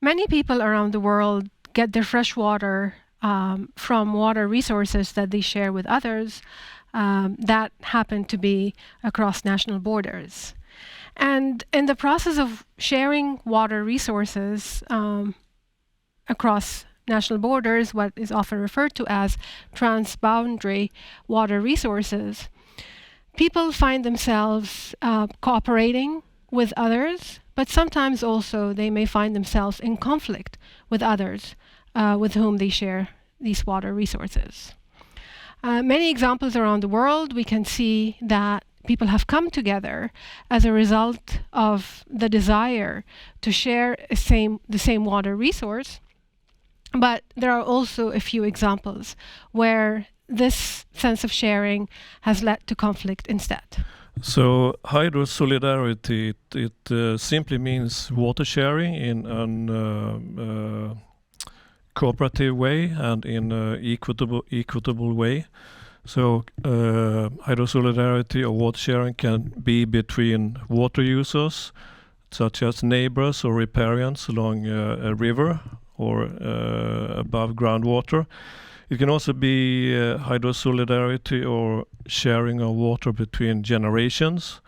Many people around the world get their fresh water from water resources that they share with others that happen to be across national borders. And in the process of sharing water resources across national borders, what is often referred to as transboundary water resources, people find themselves cooperating with others, but sometimes also they may find themselves in conflict with others with whom they share these water resources. Many examples around the world, we can see that people have come together as a result of the desire to share the same water resource. But there are also a few examples where this sense of sharing has led to conflict instead. So hydrosolidarity, it simply means water sharing in an cooperative way and in an equitable way. So hydrosolidarity or water sharing can be between water users, such as neighbors or riparians along a river or above groundwater. It can also be hydrosolidarity or sharing of water between generations.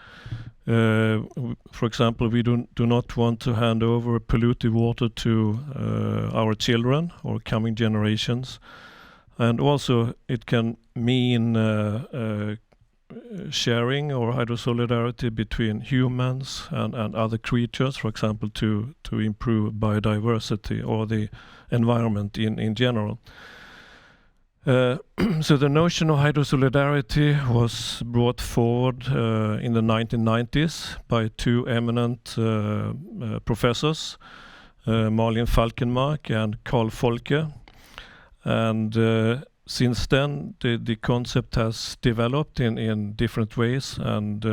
For example, we do not want to hand over polluted water to our children or coming generations. And also it can mean sharing or hydrosolidarity between humans and other creatures, for example, to improve biodiversity or the environment in general. So the notion of hydrosolidarity was brought forward in the 1990s by two eminent professors, Malin Falkenmark and Carl Folke. And since then, the concept has developed in different ways, and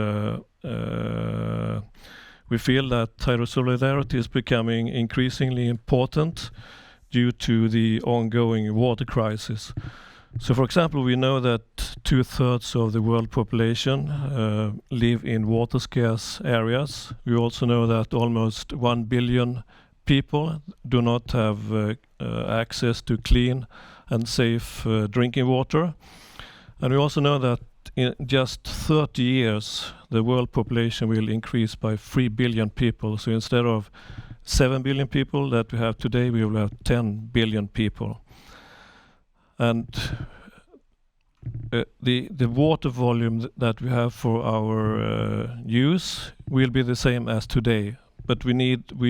we feel that hydrosolidarity is becoming increasingly important due to the ongoing water crisis. So, for example, we know that 2/3 of the world population live in water-scarce areas. We also know that almost 1 billion people do not have access to clean and safe drinking water. And we also know that in just 30 years, the world population will increase by 3 billion people. So instead of 7 billion people that we have today, we will have 10 billion people. And the water volume that we have for our use will be the same as today. But we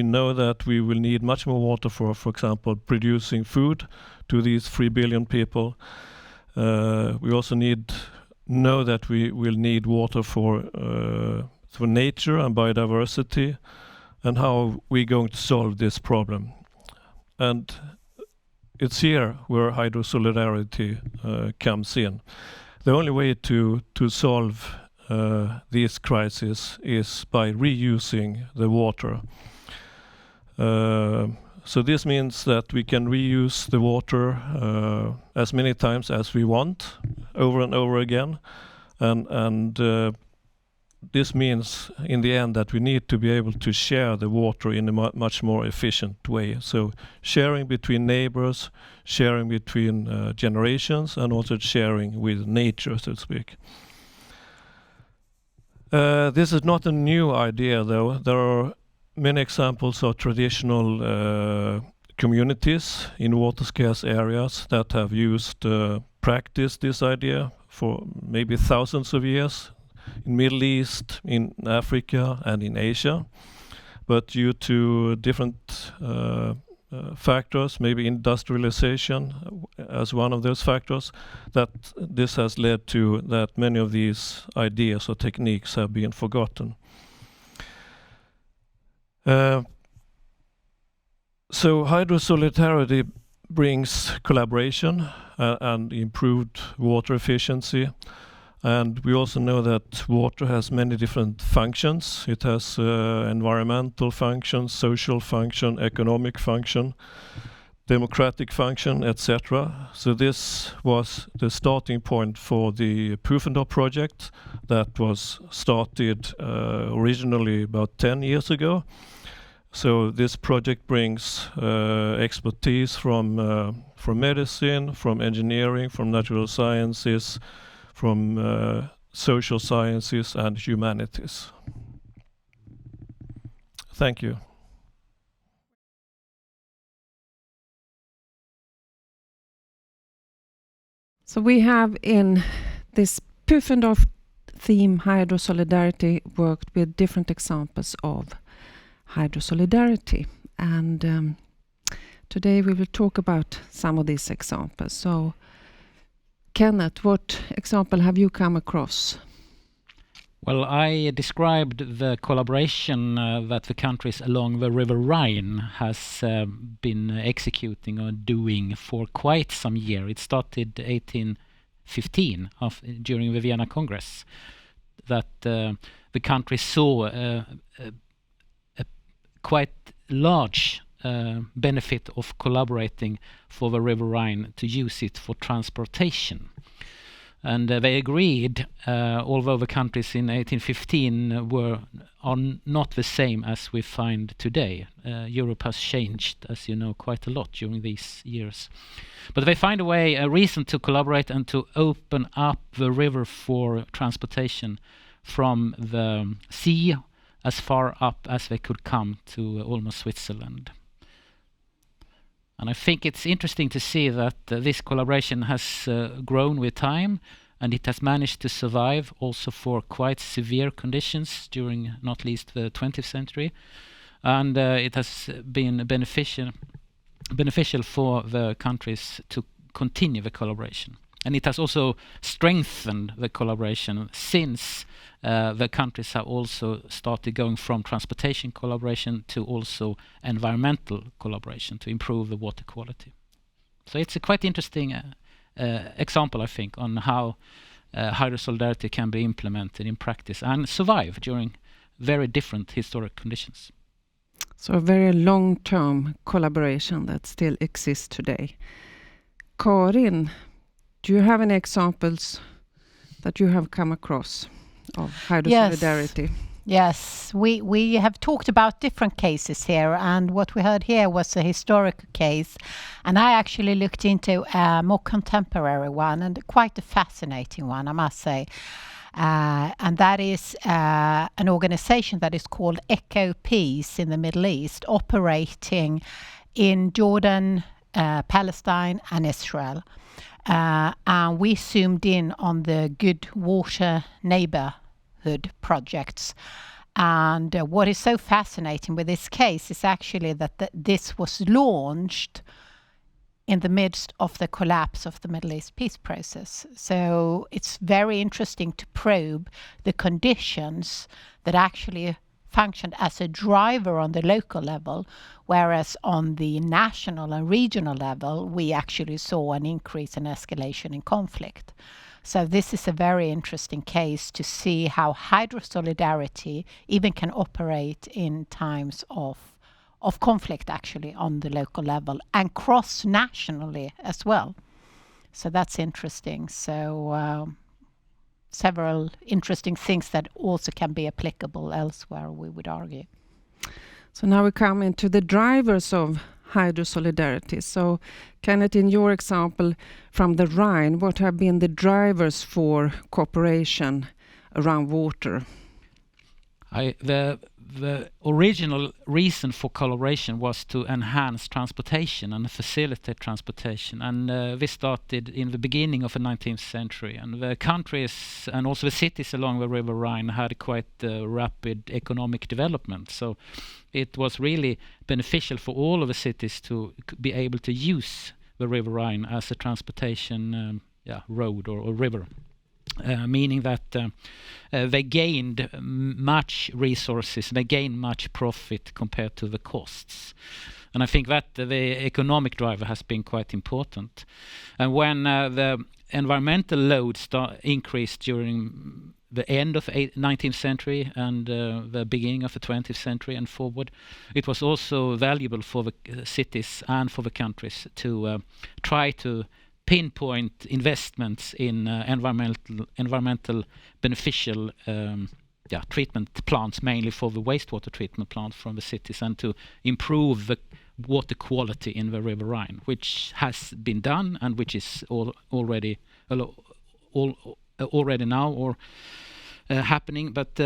know that we will need much more water for example, producing food to these 3 billion people. We also know that we will need water for nature and biodiversity, and how we're going to solve this problem. And it's here where hydrosolidarity comes in. The only way to solve this crisis is by reusing the water. So this means that we can reuse the water as many times as we want, over and over again, and this means in the end that we need to be able to share the water in a much more efficient way. So sharing between neighbors, sharing between generations, and also sharing with nature, so to speak. This is not a new idea, though. There are many examples of traditional communities in water-scarce areas that have practiced this idea for maybe thousands of years in Middle East, in Africa, and in Asia. But due to different factors, maybe industrialization as one of those factors, that this has led to that many of these ideas or techniques have been forgotten. So hydrosolidarity brings collaboration and improved water efficiency. And we also know that water has many different functions. It has environmental function, social function, economic function, democratic function, etc. So this was the starting point for the Pufendorf project that was started originally about 10 years ago. So this project brings expertise from medicine, from engineering, from natural sciences, from social sciences and humanities. Thank you. So we have in this Pufendorf theme, Hydrosolidarity, worked with different examples of hydrosolidarity. And today we will talk about some of these examples. So, Kenneth, what example have you come across? Well, I described the collaboration that the countries along the River Rhine has been executing or doing for quite some years. It started 1815 during the Vienna Congress, that the countries saw a quite large benefit of collaborating for the River Rhine to use it for transportation. And they agreed, although the countries in 1815 are not the same as we find today. Europe has changed, as you know, quite a lot during these years. But they find a reason to collaborate and to open up the river for transportation from the sea as far up as they could come to almost Switzerland. And I think it's interesting to see that this collaboration has grown with time, and it has managed to survive also for quite severe conditions during not least the 20th century. And it has been beneficial for the countries to continue the collaboration. And it has also strengthened the collaboration since the countries have also started going from transportation collaboration to also environmental collaboration to improve the water quality. So it's a quite interesting example, I think, on how hydrosolidarity can be implemented in practice and survive during very different historic conditions. So a very long-term collaboration that still exists today. Karin, do you have any examples that you have come across of hydrosolidarity? Yes, we have talked about different cases here, and what we heard here was a historical case, and I actually looked into a more contemporary one, and quite a fascinating one, I must say. And that is an organization that is called Echo Peace in the Middle East, operating in Jordan, Palestine and Israel. And we zoomed in on the Good Water Neighborhood projects. And what is so fascinating with this case is actually that this was launched in the midst of the collapse of the Middle East peace process. So it's very interesting to probe the conditions that actually functioned as a driver on the local level, whereas on the national and regional level, we actually saw an increase in escalation in conflict. So this is a very interesting case to see how hydrosolidarity even can operate in times of conflict, actually, on the local level and cross-nationally as well. So that's interesting. So several interesting things that also can be applicable elsewhere, we would argue. So now we come into the drivers of hydrosolidarity. So Kenneth, in your example from the Rhine, what have been the drivers for cooperation around water? The original reason for collaboration was to enhance transportation and facilitate transportation, and this started in the beginning of the 19th century. And the countries and also the cities along the River Rhine had quite rapid economic development. So it was really beneficial for all of the cities to be able to use the River Rhine as a transportation road or river. Meaning that they gained much resources, they gained much profit compared to the costs. And I think that the economic driver has been quite important. And when the environmental load increased during the end of the 19th century and the beginning of the 20th century and forward, it was also valuable for the cities and for the countries to try to pinpoint investments in environmental beneficial treatment plants, mainly for the wastewater treatment plants from the cities, and to improve the water quality in the River Rhine, which has been done and which is already now or happening, but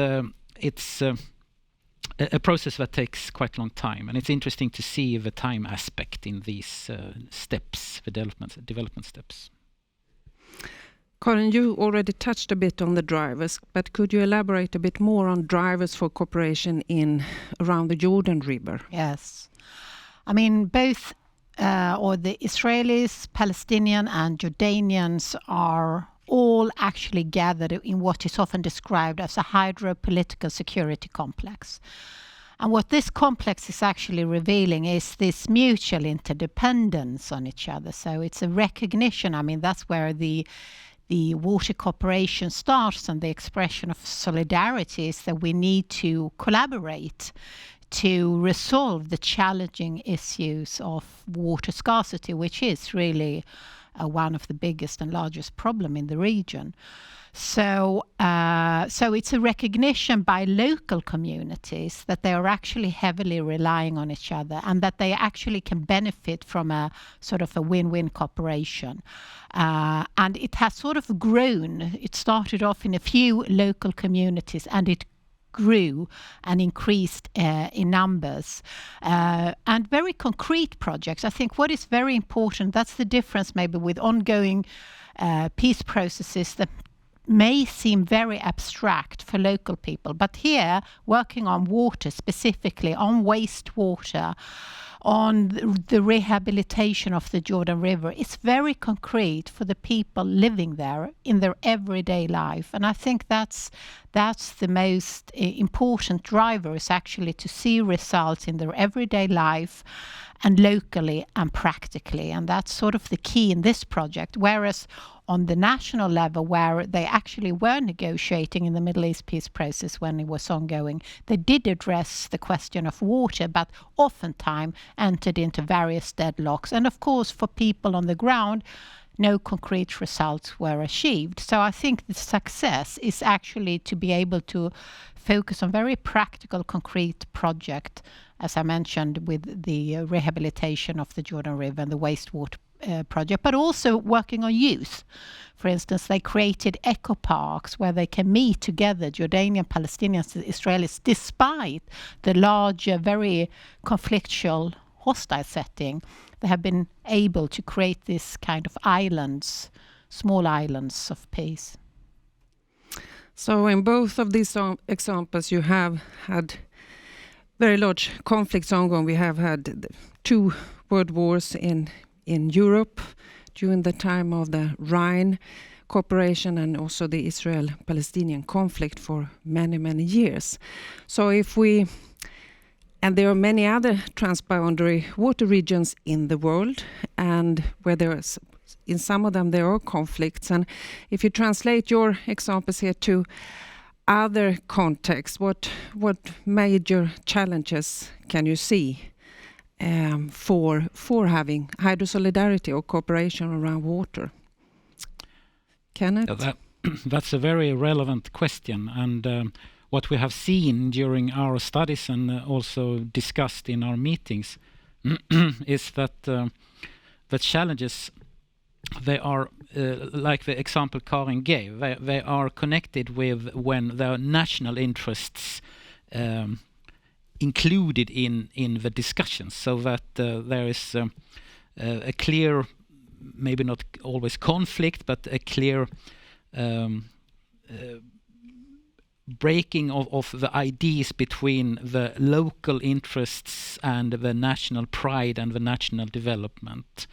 it's a process that takes quite a long time, and it's interesting to see the time aspect in these steps, the development steps. Karin, you already touched a bit on the drivers, but could you elaborate a bit more on drivers for cooperation around the Jordan River? Yes. I mean, both the Israelis, Palestinian and Jordanians are all actually gathered in what is often described as a hydropolitical security complex. And what this complex is actually revealing is this mutual interdependence on each other. So it's a recognition. I mean, that's where the water cooperation starts, and the expression of solidarity is that we need to collaborate to resolve the challenging issues of water scarcity, which is really one of the biggest and largest problem in the region. So it's a recognition by local communities that they are actually heavily relying on each other, and that they actually can benefit from a sort of a win-win cooperation. And it has sort of grown. It started off in a few local communities, and it grew and increased in numbers, and very concrete projects. I think what is very important, that's the difference maybe with ongoing peace processes that may seem very abstract for local people, but here working on water, specifically on wastewater, on the rehabilitation of the Jordan River, it's very concrete for the people living there in their everyday life. And I think that's the most important driver, is actually to see results in their everyday life and locally and practically. And that's sort of the key in this project. Whereas on the national level, where they actually were negotiating in the Middle East peace process when it was ongoing, they did address the question of water, but oftentimes entered into various deadlocks. And of course, for people on the ground, no concrete results were achieved. So I think the success is actually to be able to focus on very practical, concrete project, as I mentioned, with the rehabilitation of the Jordan River and the wastewater project, but also working on youth. For instance, they created eco parks where they can meet together, Jordanian, Palestinians, Israelis, despite the larger, very conflictual, hostile setting. They have been able to create this kind of islands, small islands of peace. So in both of these examples, you have had very large conflicts ongoing. We have had 2 world wars in Europe during the time of the Rhine cooperation, and also the Israel-Palestinian conflict for many, many years. So and there are many other transboundary water regions in the world, and where in some of them there are conflicts. And if you translate your examples here to other contexts, what major challenges can you see for having hydrosolidarity or cooperation around water? Kenneth? That's a very relevant question, and what we have seen during our studies and also discussed in our meetings is that the challenges, they are like the example Karin gave, they are connected with when there are national interests included in the discussions, so that there is a clear, maybe not always conflict, but a clear breaking of the ideas between the local interests and the national pride and the national development.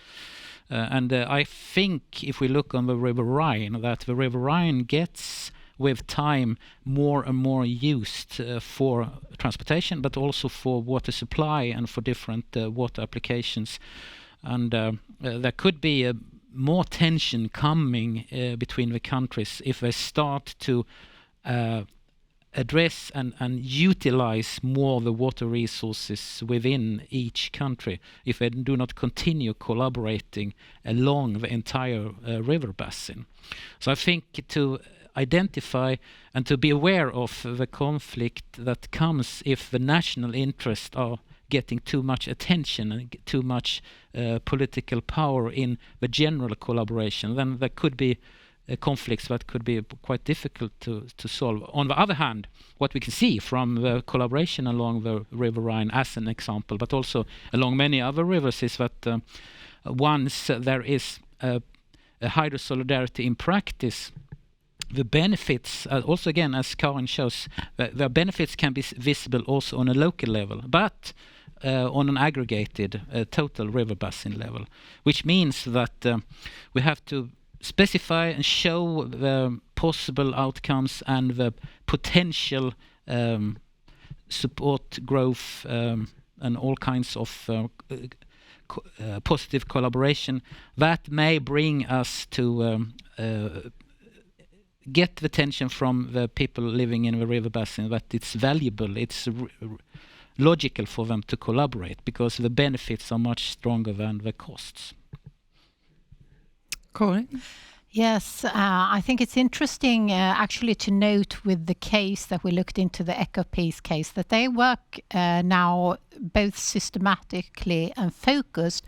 And I think if we look on the River Rhine, that the River Rhine gets with time more and more used for transportation, but also for water supply and for different water applications. And there could be more tension coming between the countries if they start to address and utilize more the water resources within each country, if they do not continue collaborating along the entire river basin. So I think to identify and to be aware of the conflict that comes if the national interests are getting too much attention and too much political power in the general collaboration. Then there could be conflicts that could be quite difficult to solve. On the other hand, what we can see from the collaboration along the River Rhine as an example, but also along many other rivers, is that once there is a hydrosolidarity in practice, the benefits, also again, as Karin shows, the benefits can be visible also on a local level, but on an aggregated total river basin level, which means that we have to specify and show the possible outcomes and the potential support growth and all kinds of positive collaboration that may bring us to get the attention from the people living in the river basin, that it's valuable, it's logical for them to collaborate because the benefits are much stronger than the costs. Karin? Yes, I think it's interesting actually to note with the case that we looked into, the EcoPeace case, that they work now both systematically and focused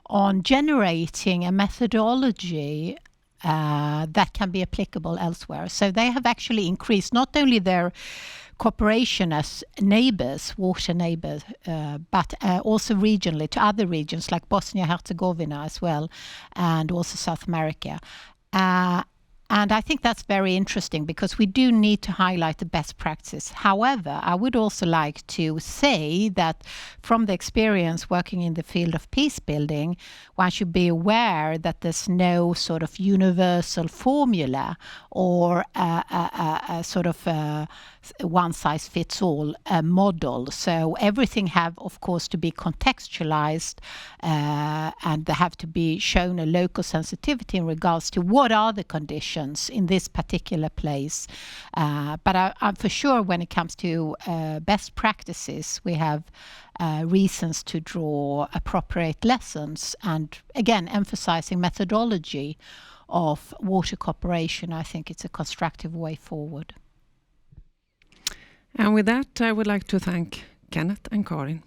on generating a methodology that can be applicable elsewhere. So they have actually increased not only their cooperation as neighbors, water neighbors, but also regionally to other regions like Bosnia-Herzegovina as well, and also South America. And I think that's very interesting because we do need to highlight the best practice. However, I would also like to say that from the experience working in the field of peace building, one should be aware that there's no sort of universal formula or a sort of one-size-fits-all model. So everything have, of course, to be contextualized and they have to be shown a local sensitivity in regards to what are the conditions in this particular place. But I'm for sure when it comes to best practices, we have reasons to draw appropriate lessons. And again, emphasizing methodology of water cooperation, I think it's a constructive way forward. And with that, I would like to thank Kenneth and Karin.